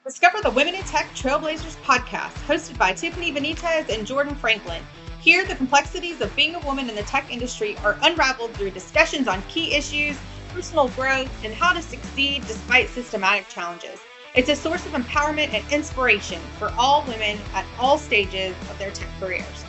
Discover the Women in Tech Trailblazers podcast, hosted by Tiffany, Benitez, and Jordan Franklin. Here, the complexities of being a woman in the tech industry are unraveled through discussions on key issues, personal growth, and how to succeed despite systematic challenges. It's a source of empowerment and inspiration for all women at all stages of their tech careers.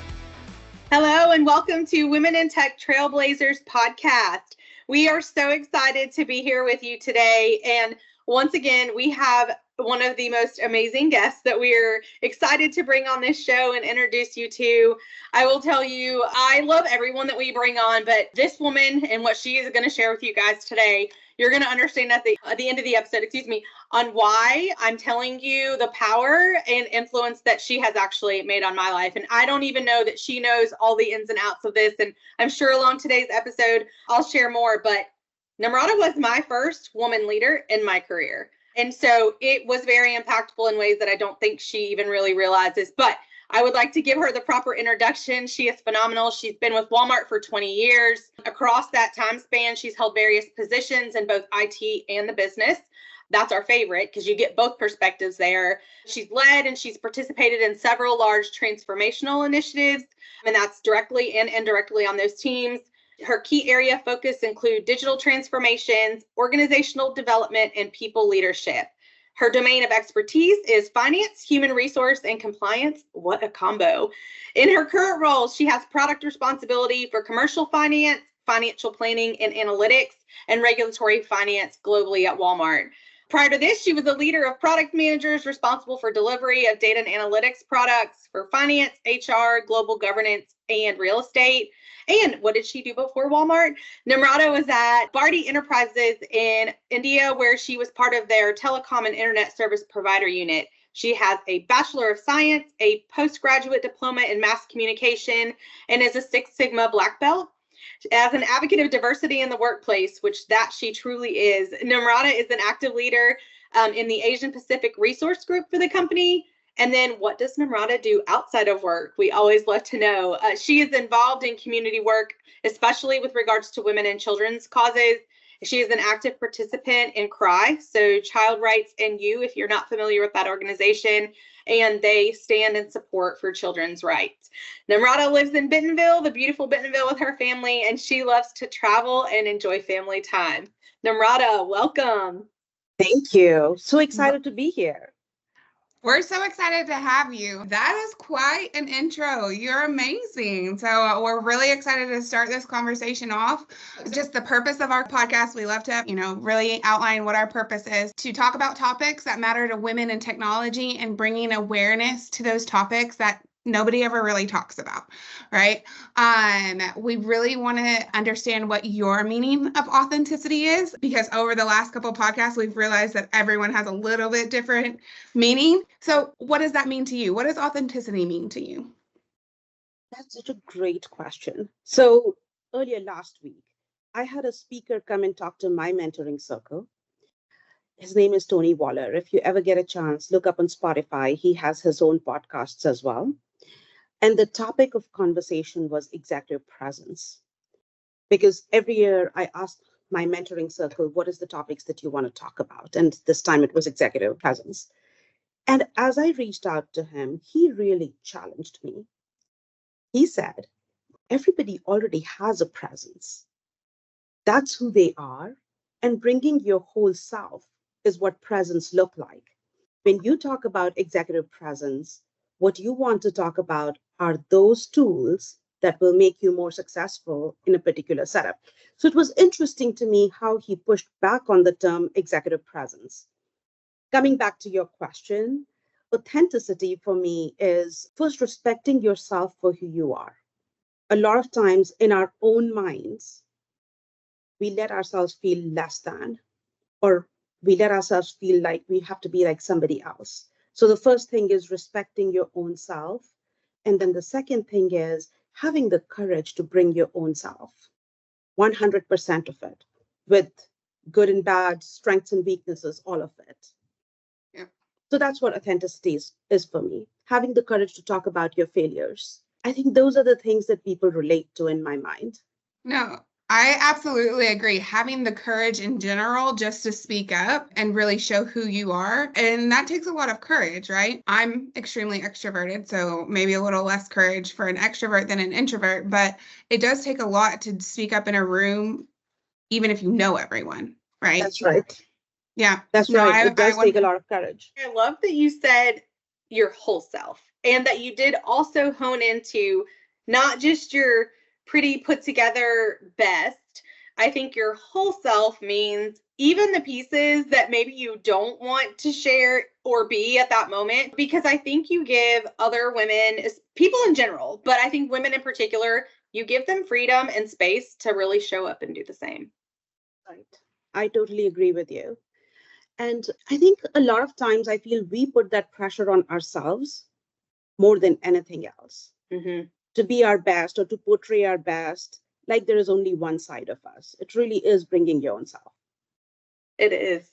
Hello, and welcome to Women in Tech Trailblazers podcast. We are so excited to be here with you today. And once again, we have one of the most amazing guests that we're excited to bring on this show and introduce you to. I will tell you, I love everyone that we bring on, but this woman and what she is going to share with you guys today, you're going to understand at the end of the episode, on why I'm telling you the power and influence that she has actually made on my life. And I don't even know that she knows all the ins and outs of this. And I'm sure along today's episode, I'll share more, but Namrata was my first woman leader in my career. And so it was very impactful in ways that I don't think she even really realizes. But I would like to give her the proper introduction. She is phenomenal. She's been with Walmart for 20 years. Across that time span, she's held various positions in both IT and the business. That's our favorite because you get both perspectives there. She's led and she's participated in several large transformational initiatives, and that's directly and indirectly on those teams. Her key area of focus include digital transformations, organizational development, and people leadership. Her domain of expertise is finance, human resource, and compliance. What a combo. In her current role, she has product responsibility for commercial finance, financial planning and analytics, and regulatory finance globally at Walmart. Prior to this, she was a leader of product managers responsible for delivery of data and analytics products for finance, HR, global governance, and real estate. And what did she do before Walmart? Namrata was at Bharti Enterprises in India, where she was part of their telecom and internet service provider unit. She has a Bachelor of Science, a postgraduate diploma in mass communication, and is a Six Sigma Black Belt. As an advocate of diversity in the workplace, which that she truly is, Namrata is an active leader in the Asian Pacific Resource Group for the company. And then what does Namrata do outside of work? We always love to know. She is involved in community work, especially with regards to women and children's causes. She is an active participant in CRY, so Child Rights and You, if you're not familiar with that organization, and they stand in support for children's rights. Namrata lives in Bentonville, the beautiful Bentonville, with her family, and she loves to travel and enjoy family time. Namrata, welcome. Thank you. So excited to be here. We're so excited to have you. That is quite an intro. You're amazing. So we're really excited to start this conversation off. Just the purpose of our podcast, we love to, really outline what our purpose is, to talk about topics that matter to women in technology and bringing awareness to those topics that nobody ever really talks about, right? We really want to understand what your meaning of authenticity is, because over the last couple of podcasts, we've realized that everyone has a little bit different meaning. So what does that mean to you? What does authenticity mean to you? That's such a great question. So earlier last week, I had a speaker come and talk to my mentoring circle. His name is Tony Waller. If you ever get a chance, look up on Spotify. He has his own podcasts as well. And the topic of conversation was executive presence. Because every year I ask my mentoring circle, what is the topics that you want to talk about? And this time it was executive presence. And as I reached out to him, he really challenged me. He said, everybody already has a presence. That's who they are. And bringing your whole self is what presence look like. When you talk about executive presence, what you want to talk about are those tools that will make you more successful in a particular setup. So it was interesting to me how he pushed back on the term executive presence. Coming back to your question, authenticity for me is first respecting yourself for who you are. A lot of times in our own minds, we let ourselves feel less than, or we let ourselves feel like we have to be like somebody else. So the first thing is respecting your own self. And then the second thing is having the courage to bring your own self, 100% of it, with good and bad, strengths and weaknesses, all of it. Yeah. So that's what authenticity is for me, having the courage to talk about your failures. I think those are the things that people relate to in my mind. No, I absolutely agree. Having the courage in general just to speak up and really show who you are. And that takes a lot of courage, right? I'm extremely extroverted, so maybe a little less courage for an extrovert than an introvert, but it does take a lot to speak up in a room, even if you know everyone, right? That's right. Yeah. That's No, right. It does take a lot of courage. I love that you said your whole self and that you did also hone into not just your pretty put together best. I think your whole self means even the pieces that maybe you don't want to share or be at that moment, because I think you give other women, people in general, but I think women in particular, you give them freedom and space to really show up and do the same. Right. I totally agree with you. And I think a lot of times I feel we put that pressure on ourselves more than anything else to be our best or to portray our best, like there is only one side of us. It really is bringing your own self. It is.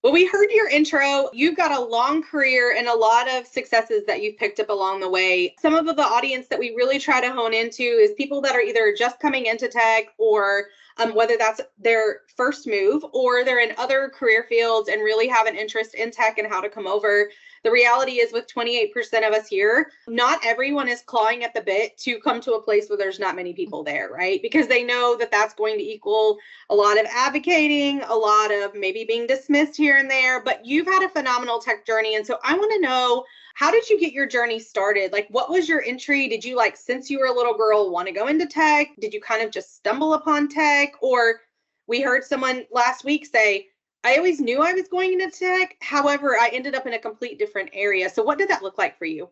Well, we heard your intro. You've got a long career and a lot of successes that you've picked up along the way. Some of the audience that we really try to hone into is people that are either just coming into tech or whether that's their first move or they're in other career fields and really have an interest in tech and how to come over. The reality is with 28% of us here, not everyone is clawing at the bit to come to a place where there's not many people there, right? Because they know that that's going to equal a lot of advocating, a lot of maybe being dismissed here and there, but you've had a phenomenal tech journey. And so I want to know, how did you get your journey started? Like, what was your entry? Did you, like, since you were a little girl, want to go into tech? Did you kind of just stumble upon tech? Or we heard someone last week say, I always knew I was going into tech. However, I ended up in a complete different area. So what did that look like for you?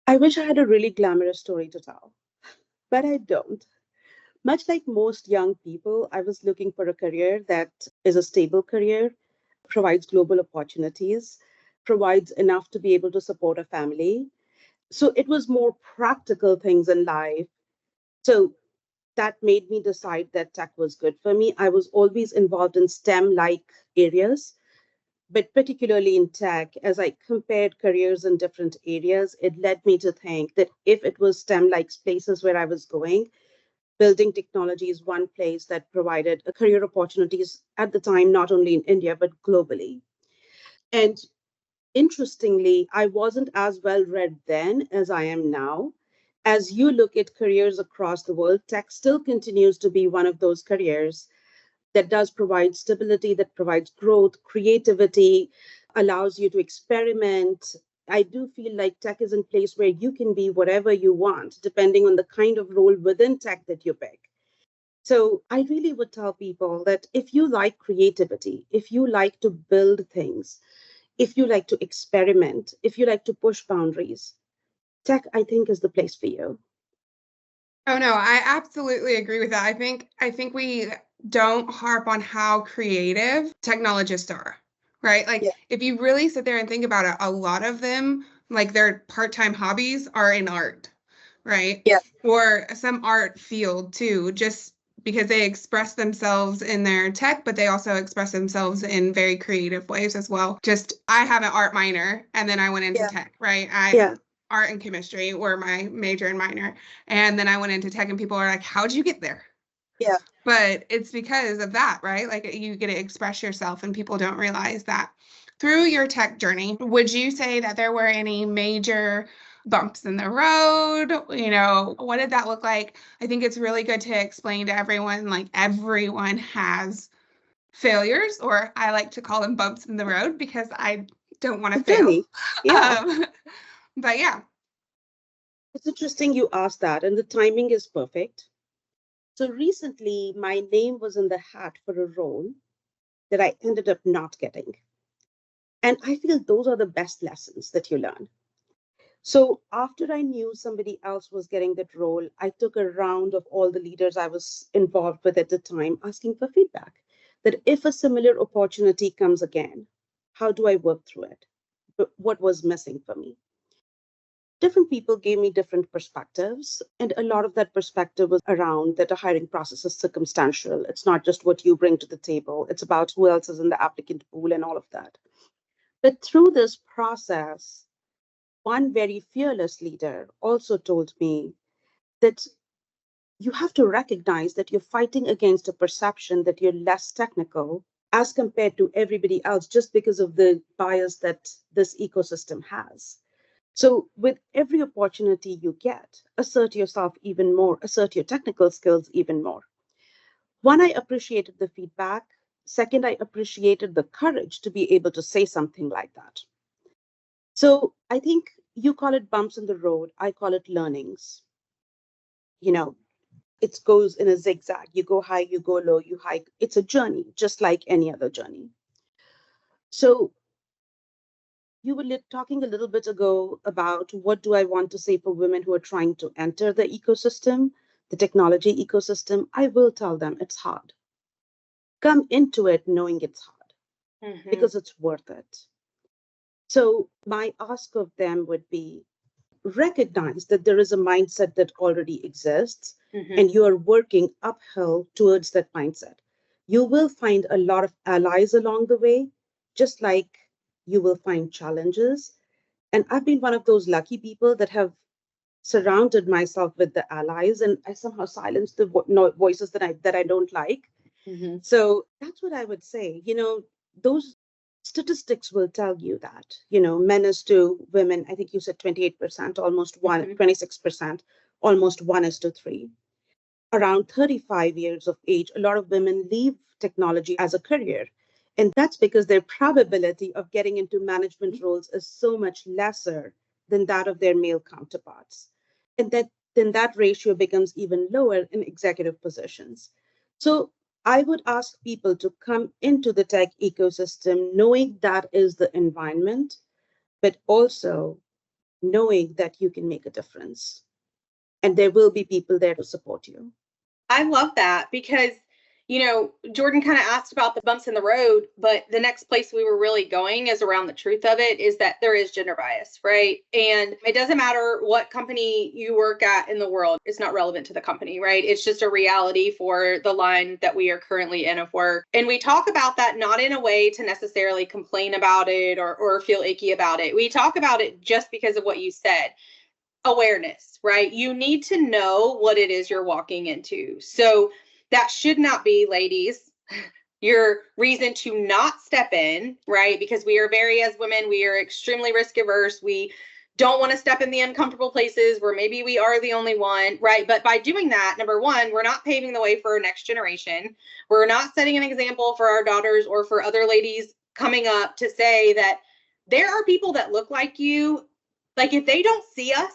I wish I had a really glamorous story to tell, but I don't. Much like most young people, I was looking for a career that is a stable career, provides global opportunities, provides enough to be able to support a family. So it was more practical things in life. So that made me decide that tech was good for me. I was always involved in STEM-like areas, but particularly in tech, as I compared careers in different areas, it led me to think that if it was STEM-like places where I was going, building technology is one place that provided career opportunities at the time, not only in India, but globally. And interestingly, I wasn't as well read then as I am now. As you look at careers across the world, tech still continues to be one of those careers that does provide stability, that provides growth, creativity, allows you to experiment. I do feel like tech is a place where you can be whatever you want, depending on the kind of role within tech that you pick. So I really would tell people that if you like creativity, if you like to build things, if you like to experiment, if you like to push boundaries, tech, I think, is the place for you. Oh no, I absolutely agree with that. I think we don't harp on how creative technologists are, right? Like if you really sit there and think about it, a lot of them, like their part-time hobbies are in art, right? Yeah. Or some art field too, just because they express themselves in their tech, but they also express themselves in very creative ways as well. Just I have an art minor and then I went into tech, right? Art and chemistry were my major and minor. And then I went into tech and people are like, how'd you get there? Yeah. But it's because of that, right? Like you get to express yourself and people don't realize that. Through your tech journey, would you say that there were any major bumps in the road? You know, what did that look like? I think it's really good to explain to everyone, like everyone has failures, or I like to call them bumps in the road because I don't want to fail. Yeah. But yeah. It's interesting you asked that, and the timing is perfect. So recently, my name was in the hat for a role that I ended up not getting. And I feel those are the best lessons that you learn. So after I knew somebody else was getting that role, I took a round of all the leaders I was involved with at the time, asking for feedback. That if a similar opportunity comes again, how do I work through it? But what was missing for me? Different people gave me different perspectives. And a lot of that perspective was around that a hiring process is circumstantial. It's not just what you bring to the table. It's about who else is in the applicant pool and all of that. But through this process, one very fearless leader also told me that you have to recognize that you're fighting against a perception that you're less technical as compared to everybody else just because of the bias that this ecosystem has. So with every opportunity you get, assert yourself even more, assert your technical skills even more. One, I appreciated the feedback. Second, I appreciated the courage to be able to say something like that. So I think you call it bumps in the road. I call it learnings. You know, it goes in a zigzag. You go high, you go low, you hike. It's a journey, just like any other journey. So you were talking a little bit ago about what do I want to say for women who are trying to enter the ecosystem, the technology ecosystem. I will tell them it's hard. Come into it knowing it's hard because it's worth it. So my ask of them would be recognize that there is a mindset that already exists and you are working uphill towards that mindset. You will find a lot of allies along the way, just like you will find challenges. And I've been one of those lucky people that have surrounded myself with the allies, and I somehow silenced the voices that I don't like. So that's what I would say. Those statistics will tell you that, men is to women, I think you said 28%, almost one, 26%, almost 1:3. Around 35 years of age, a lot of women leave technology as a career. And that's because their probability of getting into management roles is so much lesser than that of their male counterparts. And then that ratio becomes even lower in executive positions. So I would ask people to come into the tech ecosystem knowing that is the environment, but also knowing that you can make a difference. And there will be people there to support you. I love that because, Jordan kind of asked about the bumps in the road, but the next place we were really going is around the truth of it is that there is gender bias, right? And it doesn't matter what company you work at in the world. It's not relevant to the company, right? It's just a reality for the line that we are currently in of work. And we talk about that not in a way to necessarily complain about it or feel icky about it. We talk about it just because of what you said. Awareness, right? You need to know what it is you're walking into. So that should not be, ladies, your reason to not step in, right? Because we are as women, we are extremely risk averse. We don't want to step in the uncomfortable places where maybe we are the only one, right? But by doing that, number one, we're not paving the way for our next generation. We're not setting an example for our daughters or for other ladies coming up to say that there are people that look like you. Like if they don't see us,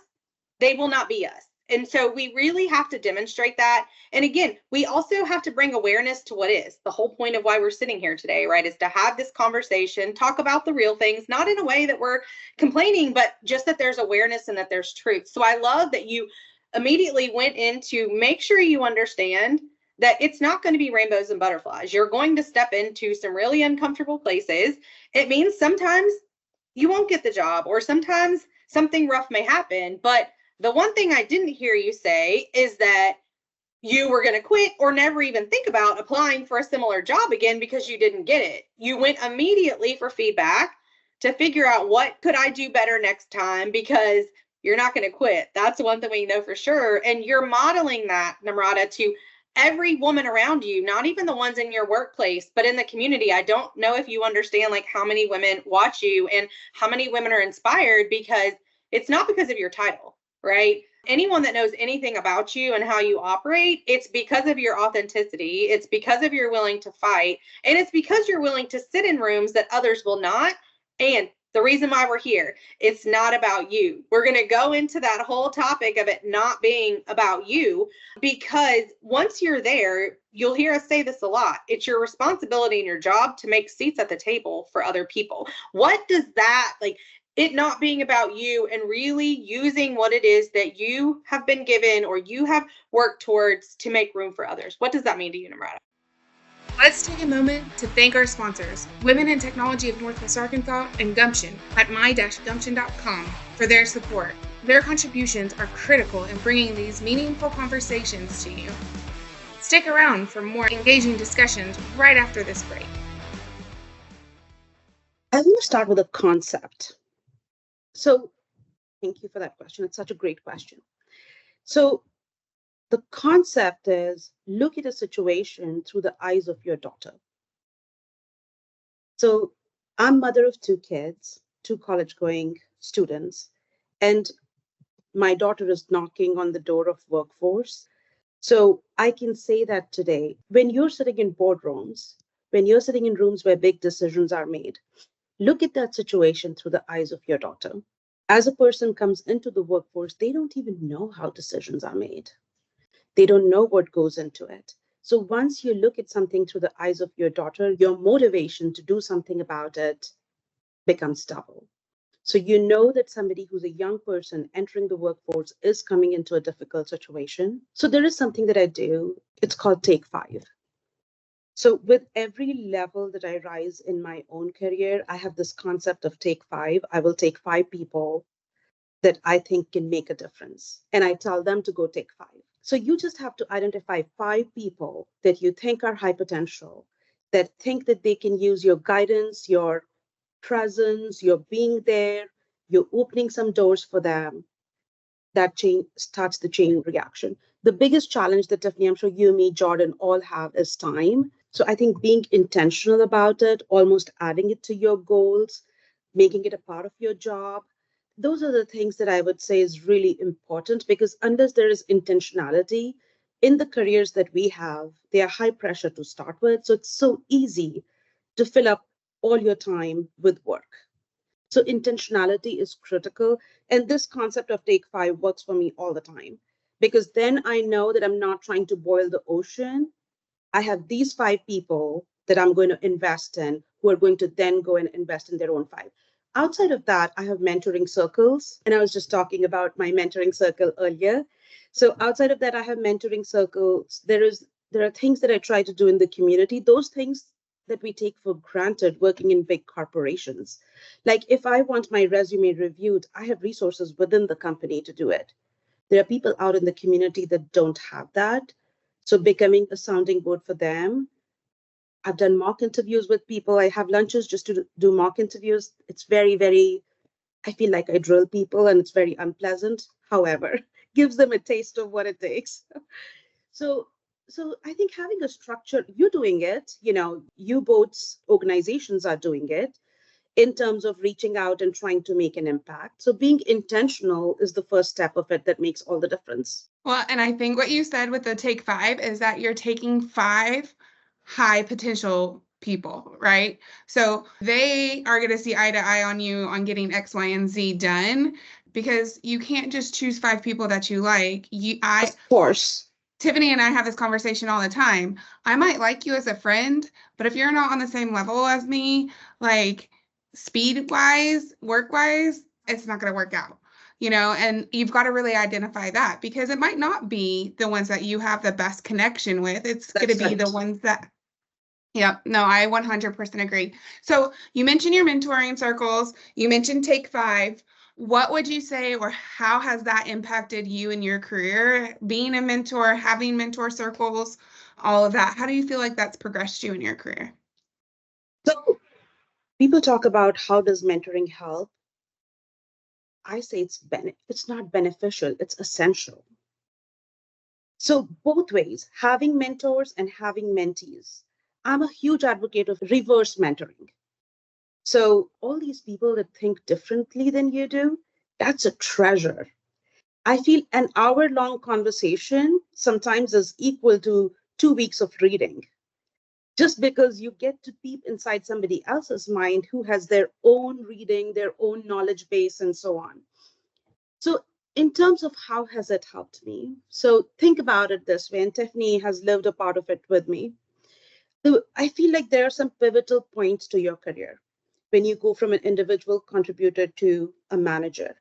they will not be us. And so we really have to demonstrate that. And again, we also have to bring awareness to what is the whole point of why we're sitting here today, right? Is to have this conversation, talk about the real things, not in a way that we're complaining, but just that there's awareness and that there's truth. So I love that you immediately went into make sure you understand that it's not going to be rainbows and butterflies. You're going to step into some really uncomfortable places. It means sometimes you won't get the job or sometimes something rough may happen, but the one thing I didn't hear you say is that you were going to quit or never even think about applying for a similar job again because you didn't get it. You went immediately for feedback to figure out what could I do better next time because you're not going to quit. That's one thing we know for sure. And you're modeling that, Namrata, to every woman around you, not even the ones in your workplace, but in the community. I don't know if you understand like how many women watch you and how many women are inspired because it's not because of your title. Right? Anyone that knows anything about you and how you operate, it's because of your authenticity. It's because of your willing to fight. And it's because you're willing to sit in rooms that others will not. And the reason why we're here, it's not about you. We're going to go into that whole topic of it not being about you, because once you're there, you'll hear us say this a lot. It's your responsibility and your job to make seats at the table for other people. What does that like? It not being about you and really using what it is that you have been given or you have worked towards to make room for others. What does that mean to you, Namrata? Let's take a moment to thank our sponsors, Women in Technology of Northwest Arkansas and Gumption at my-gumption.com for their support. Their contributions are critical in bringing these meaningful conversations to you. Stick around for more engaging discussions right after this break. I want to start with a concept. So thank you for that question. It's such a great question. So The concept is look at a situation through the eyes of your daughter. So I'm mother of two kids, two college-going students, and my daughter is knocking on the door of workforce. So I can say that today, when you're sitting in boardrooms, when you're sitting in rooms where big decisions are made, look at that situation through the eyes of your daughter. As a person comes into the workforce, they don't even know how decisions are made. They don't know what goes into it. So once you look at something through the eyes of your daughter, your motivation to do something about it becomes double. So you know that somebody who's a young person entering the workforce is coming into a difficult situation. So there is something that I do. It's called Take 5. So with every level that I rise in my own career, I have this concept of Take 5. I will take 5 people that I think can make a difference. And I tell them to go take 5. So you just have to identify 5 people that you think are high potential, that think that they can use your guidance, your presence, your being there, you're opening some doors for them. That chain starts the chain reaction. The biggest challenge that Tiffany, I'm sure you, me, Jordan all have is time. So I think being intentional about it, almost adding it to your goals, making it a part of your job, those are the things that I would say is really important, because unless there is intentionality in the careers that we have, they are high pressure to start with. So it's so easy to fill up all your time with work. So intentionality is critical. And this concept of Take 5 works for me all the time, because then I know that I'm not trying to boil the ocean. I have these 5 people that I'm going to invest in, who are going to then go and invest in their own 5. Outside of that, I have mentoring circles. And I was just talking about my mentoring circle earlier. So outside of that, I have mentoring circles. There are things that I try to do in the community. Those things that we take for granted working in big corporations. Like if I want my resume reviewed, I have resources within the company to do it. There are people out in the community that don't have that. So becoming a sounding board for them. I've done mock interviews with people. I have lunches just to do mock interviews. It's very, I feel like I drill people and it's very unpleasant. However, gives them a taste of what it takes. So I think having a structure, you're doing it, you both organizations are doing it in terms of reaching out and trying to make an impact. So being intentional is the first step of it that makes all the difference. Well, and I think what you said with the Take 5 is that you're taking 5 high potential people, right? So they are going to see eye to eye on you on getting X, Y, and Z done, because you can't just choose 5 people that you like. Of course. Tiffany and I have this conversation all the time. I might like you as a friend, but if you're not on the same level as me, like speed wise, work wise, it's not going to work out, and you've got to really identify that, because it might not be the ones that you have the best connection with. It's going to be the ones that, yeah, no, I 100% agree. So you mentioned your mentoring circles, you mentioned Take 5. What would you say, or how has that impacted you in your career, being a mentor, having mentor circles, all of that? How do you feel like that's progressed you in your career? So people talk about how does mentoring help? I say it's not beneficial, it's essential. So both ways, having mentors and having mentees. I'm a huge advocate of reverse mentoring. So all these people that think differently than you do, that's a treasure. I feel an hour-long conversation sometimes is equal to 2 weeks of reading, just because you get to peep inside somebody else's mind who has their own reading, their own knowledge base, and so on. So in terms of how has it helped me? So think about it this way, and Tiffany has lived a part of it with me. So I feel like there are some pivotal points to your career when you go from an individual contributor to a manager,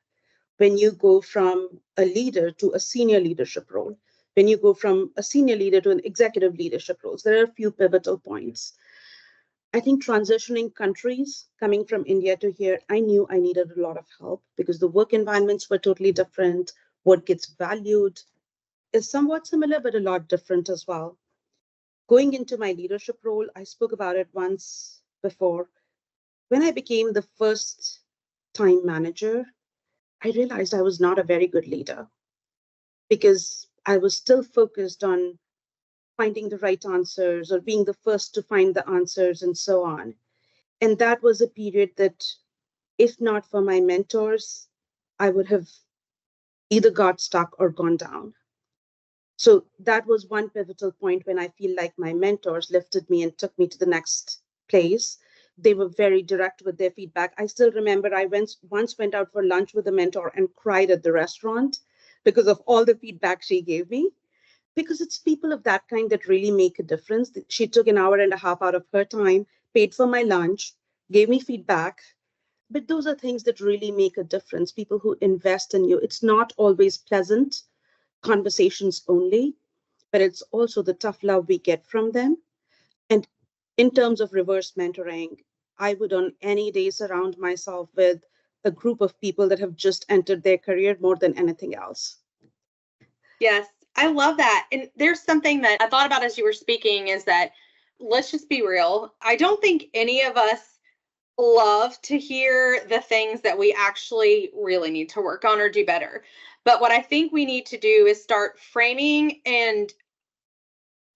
when you go from a leader to a senior leadership role, when you go from a senior leader to an executive leadership role. There are a few pivotal points. I think transitioning countries, coming from India to here, I knew I needed a lot of help because the work environments were totally different. What gets valued is somewhat similar, but a lot different as well. Going into my leadership role, I spoke about it once before. When I became the first time manager, I realized I was not a very good leader because I was still focused on finding the right answers or being the first to find the answers and so on. And that was a period that, if not for my mentors, I would have either got stuck or gone down. So that was one pivotal point when I feel like my mentors lifted me and took me to the next place. They were very direct with their feedback. I still remember I once went out for lunch with a mentor and cried at the restaurant because of all the feedback she gave me. Because it's people of that kind that really make a difference. She took an hour and a half out of her time, paid for my lunch, gave me feedback. But those are things that really make a difference. People who invest in you. It's not always pleasant conversations only, but it's also the tough love we get from them. And in terms of reverse mentoring, I would on any day surround myself with a group of people that have just entered their career more than anything else. Yes, I love that. And there's something that I thought about as you were speaking is that, let's just be real. I don't think any of us love to hear the things that we actually really need to work on or do better. But what I think we need to do is start framing and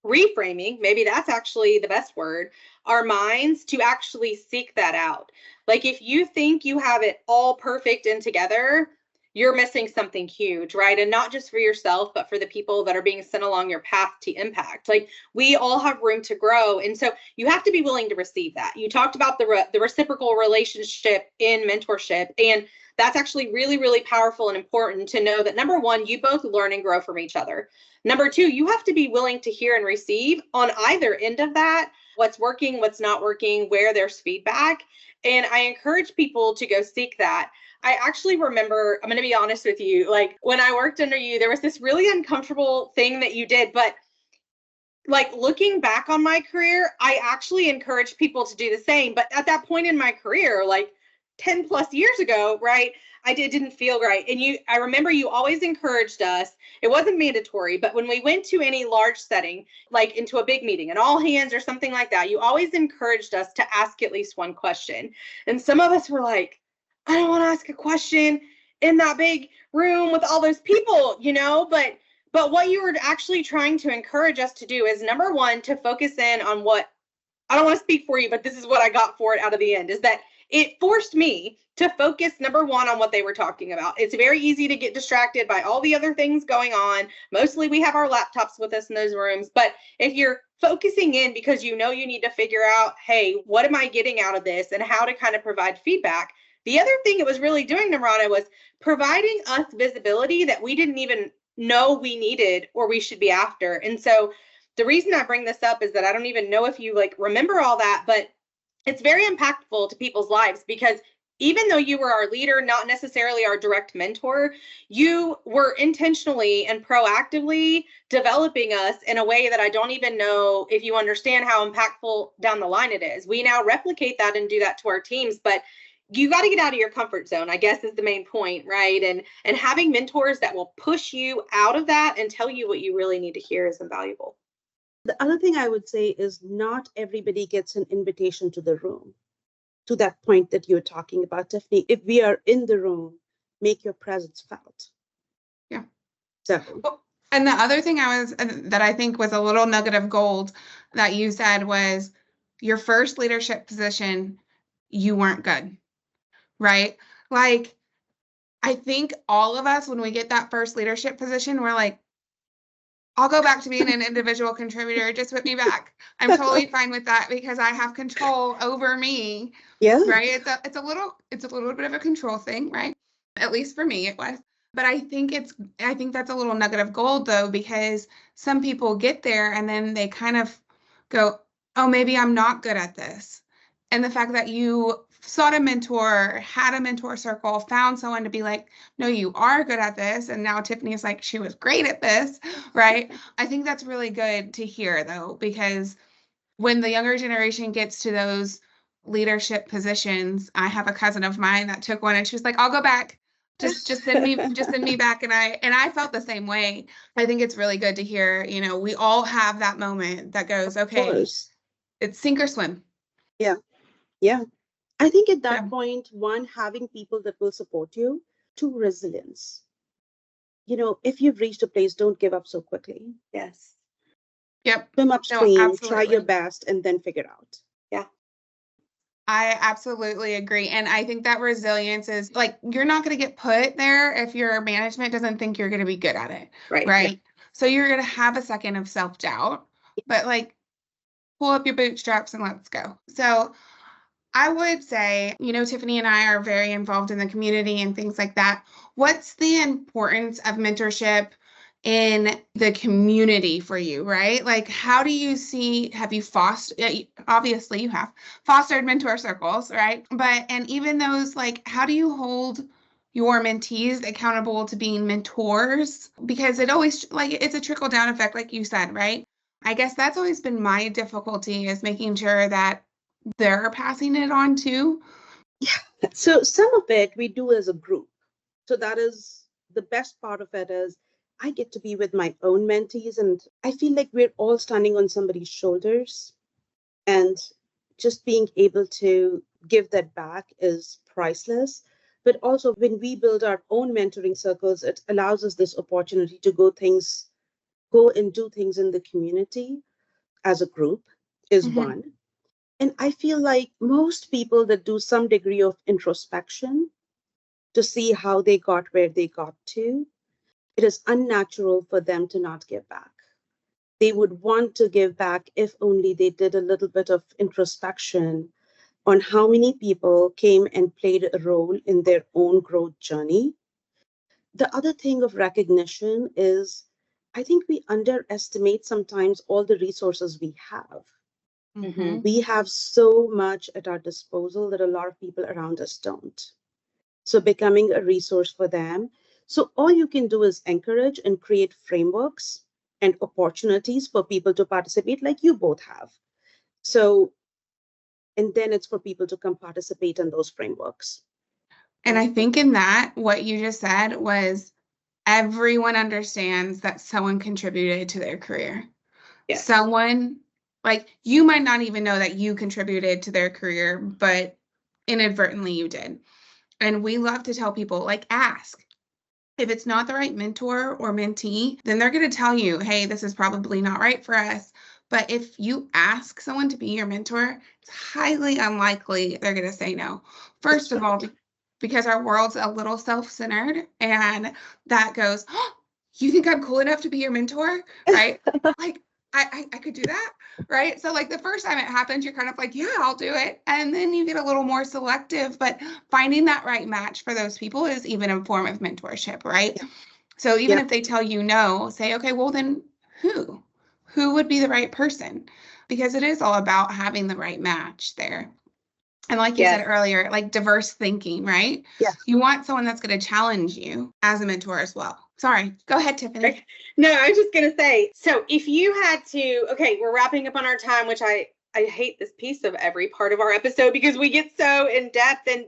reframing, maybe that's actually the best word, our minds to actually seek that out. Like if you think you have it all perfect and together, you're missing something huge, right? And not just for yourself, but for the people that are being sent along your path to impact. Like we all have room to grow. And so you have to be willing to receive that. You talked about the reciprocal relationship in mentorship. And that's actually really, really powerful and important to know that number one, you both learn and grow from each other. Number two, you have to be willing to hear and receive on either end of that, what's working, what's not working, where there's feedback. And I encourage people to go seek that. I actually remember, I'm going to be honest with you, like when I worked under you, there was this really uncomfortable thing that you did, but like looking back on my career, I actually encourage people to do the same. But at that point in my career, like 10 plus years ago, right, didn't feel right. And I remember you always encouraged us. It wasn't mandatory, but when we went to any large setting, like into a big meeting, an all hands or something like that, you always encouraged us to ask at least one question. And some of us were like, I don't want to ask a question in that big room with all those people, but what you were actually trying to encourage us to do is, number one, to focus in on what, I don't want to speak for you, but this is what I got for it out of the end, is that it forced me to focus, number one, on what they were talking about. It's very easy to get distracted by all the other things going on. Mostly we have our laptops with us in those rooms. But if you're focusing in because you need to figure out, hey, what am I getting out of this and how to kind of provide feedback. The other thing it was really doing, Namrata, was providing us visibility that we didn't even know we needed or we should be after. And so the reason I bring this up is that I don't even know if you remember all that, but it's very impactful to people's lives because even though you were our leader, not necessarily our direct mentor, you were intentionally and proactively developing us in a way that I don't even know if you understand how impactful down the line it is. We now replicate that and do that to our teams, but you got to get out of your comfort zone, I guess, is the main point, right? And having mentors that will push you out of that and tell you what you really need to hear is invaluable. The other thing I would say is not everybody gets an invitation to the room. To that point that you're talking about, Tiffany, if we are in the room, make your presence felt. Yeah. So. And the other thing that I think was a little nugget of gold that you said was your first leadership position, you weren't good. Right? Like, I think all of us, when we get that first leadership position, we're like, I'll go back to being an individual contributor. Just put me back. I'm totally fine with that because I have control over me. Yeah. Right. It's a little bit of a control thing, right? At least for me, it was. But I think that's a little nugget of gold though, because some people get there and then they kind of go, oh, maybe I'm not good at this. And the fact that you sought a mentor, had a mentor circle, found someone to be like, no, you are good at this. And now Tiffany is like, she was great at this, right? I think that's really good to hear though, because when the younger generation gets to those leadership positions, I have a cousin of mine that took one and she was like, I'll go back. Just send me back. And I felt the same way. I think it's really good to hear, we all have that moment that goes, okay, it's sink or swim. Yeah. Yeah. I think at that point, one, having people that will support you, two, resilience. if you've reached a place, don't give up so quickly. Yes. Yep. Swim upstream, No, try your best, and then figure out. Yeah. I absolutely agree. And I think that resilience is like, you're not going to get put there if your management doesn't think you're going to be good at it. Right. Right. Yeah. So you're going to have a second of self-doubt, but like, pull up your bootstraps and let's go. So I would say, Tiffany and I are very involved in the community and things like that. What's the importance of mentorship in the community for you, right? Like, how do you have you fostered, obviously you have fostered mentor circles, right? And even those, like, how do you hold your mentees accountable to being mentors? Because it always, like, it's a trickle down effect, like you said, right? I guess that's always been my difficulty, is making sure that they're passing it on too. Yeah. So some of it we do as a group. So that is the best part of it, is I get to be with my own mentees, and I feel like we're all standing on somebody's shoulders, and just being able to give that back is priceless. But also, when we build our own mentoring circles, it allows us this opportunity to go and do things in the community as a group is one. And I feel like most people that do some degree of introspection to see how they got where they got to, it is unnatural for them to not give back. They would want to give back if only they did a little bit of introspection on how many people came and played a role in their own growth journey. The other thing of recognition is, I think we underestimate sometimes all the resources we have. We have so much at our disposal that a lot of people around us don't. So becoming a resource for them. So all you can do is encourage and create frameworks and opportunities for people to participate, like you both have. So, and then it's for people to come participate in those frameworks. And I think in that, what you just said was, everyone understands that someone contributed to their career. Yes. Someone, like, you might not even know that you contributed to their career, but inadvertently you did. And we love to tell people, like, ask. If it's not the right mentor or mentee, then they're going to tell you, hey, this is probably not right for us. But if you ask someone to be your mentor, it's highly unlikely they're going to say no. First of all, because our world's a little self-centered, and that goes, oh, you think I'm cool enough to be your mentor? Right? Like, I could do that, right? So like the first time it happens, you're kind of like, yeah, I'll do it. And then you get a little more selective, but finding that right match for those people is even a form of mentorship, right? Yeah. So even if they tell you no, say, okay, well then who would be the right person? Because it is all about having the right match there. And like you said earlier, like diverse thinking, right? Yeah. You want someone that's going to challenge you as a mentor as well. Sorry, go ahead, Tiffany. No, I was just going to say, so if you had to, okay, we're wrapping up on our time, which I hate this piece of every part of our episode because we get so in depth, and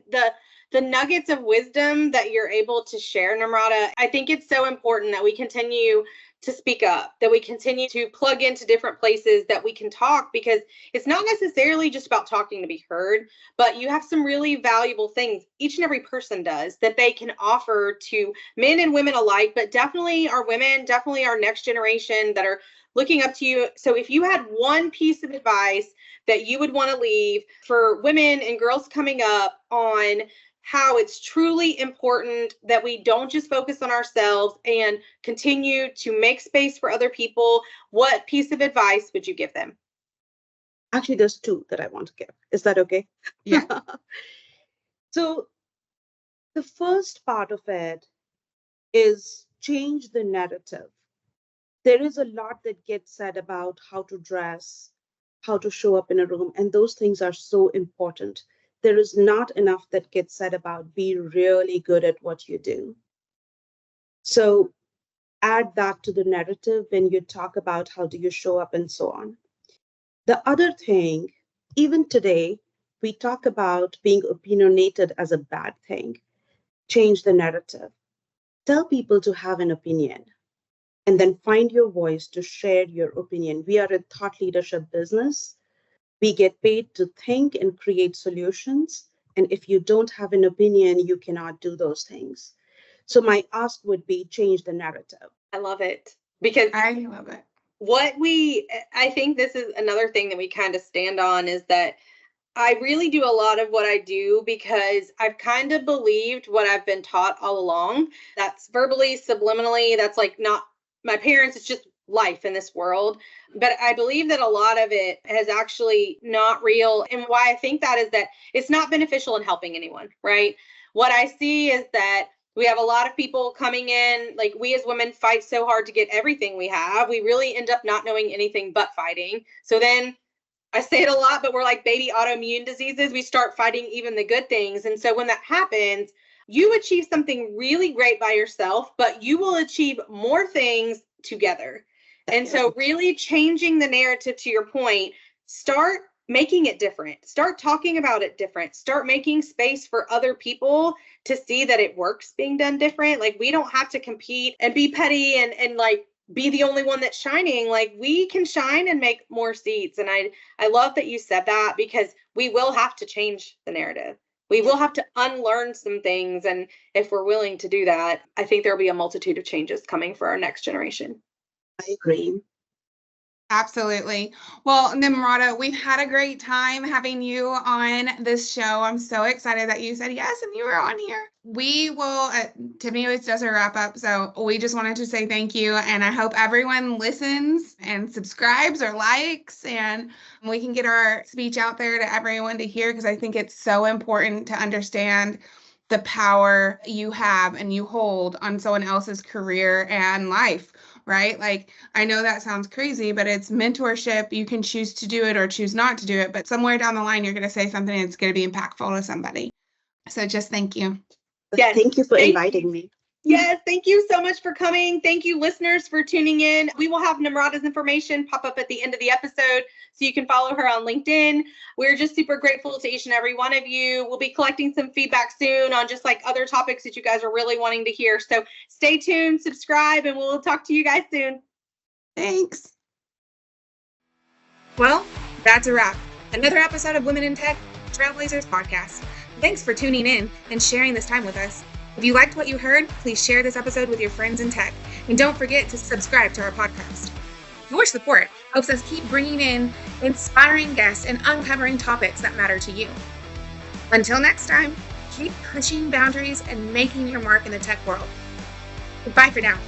the nuggets of wisdom that you're able to share, Namrata, I think it's so important that we continue to speak up, that we continue to plug into different places that we can talk, because it's not necessarily just about talking to be heard, but you have some really valuable things, each and every person does, that they can offer to men and women alike, but definitely our women, definitely our next generation that are looking up to you. So if you had one piece of advice that you would want to leave for women and girls coming up on how it's truly important that we don't just focus on ourselves and continue to make space for other people, what piece of advice would you give them? Actually, there's two that I want to give. Is that okay? Yeah. So the first part of it is change the narrative. There is a lot that gets said about how to dress, how to show up in a room, and those things are so important. There is not enough that gets said about be really good at what you do. So add that to the narrative when you talk about how do you show up and so on. The other thing, even today, we talk about being opinionated as a bad thing. Change the narrative. Tell people to have an opinion, and then find your voice to share your opinion. We are a thought leadership business. We get paid to think and create solutions. And if you don't have an opinion, you cannot do those things. So my ask would be change the narrative. I love it because I love it. I think this is another thing that we kind of stand on is that I really do a lot of what I do because I've kind of believed what I've been taught all along. That's verbally, subliminally, that's like not my parents, it's just life in this world. But I believe that a lot of it is actually not real. And why I think that is that it's not beneficial in helping anyone, right? What I see is that we have a lot of people coming in, like we as women fight so hard to get everything we have. We really end up not knowing anything but fighting. So then I say it a lot, but we're like baby autoimmune diseases. We start fighting even the good things. And so when that happens, you achieve something really great by yourself, but you will achieve more things together. And so really changing the narrative, to your point, start making it different. Start talking about it different. Start making space for other people to see that it works being done different. Like we don't have to compete and be petty and like be the only one that's shining. Like we can shine and make more seats. And I love that you said that because we will have to change the narrative. We will have to unlearn some things. And if we're willing to do that, I think there'll be a multitude of changes coming for our next generation. I agree. Absolutely. Well, Namrata, we've had a great time having you on this show. I'm so excited that you said yes and you were on here. We will, Tiffany always does her wrap up. So we just wanted to say thank you. And I hope everyone listens and subscribes or likes, and we can get our speech out there to everyone to hear, because I think it's so important to understand the power you have and you hold on someone else's career and life. Right? Like, I know that sounds crazy, but it's mentorship. You can choose to do it or choose not to do it, but somewhere down the line, you're going to say something that's going to be impactful to somebody. So just thank you. Yes, thank you for inviting me. Yes, thank you so much for coming. Thank you, listeners, for tuning in. We will have Namrata's information pop up at the end of the episode, so you can follow her on LinkedIn. We're just super grateful to each and every one of you. We'll be collecting some feedback soon on just like other topics that you guys are really wanting to hear. So stay tuned, subscribe, and we'll talk to you guys soon. Thanks. Well, that's a wrap. Another episode of Women in Tech Trailblazers podcast. Thanks for tuning in and sharing this time with us. If you liked what you heard, please share this episode with your friends in tech. And don't forget to subscribe to our podcast. Your support helps us keep bringing in inspiring guests and uncovering topics that matter to you. Until next time, keep pushing boundaries and making your mark in the tech world. Goodbye for now.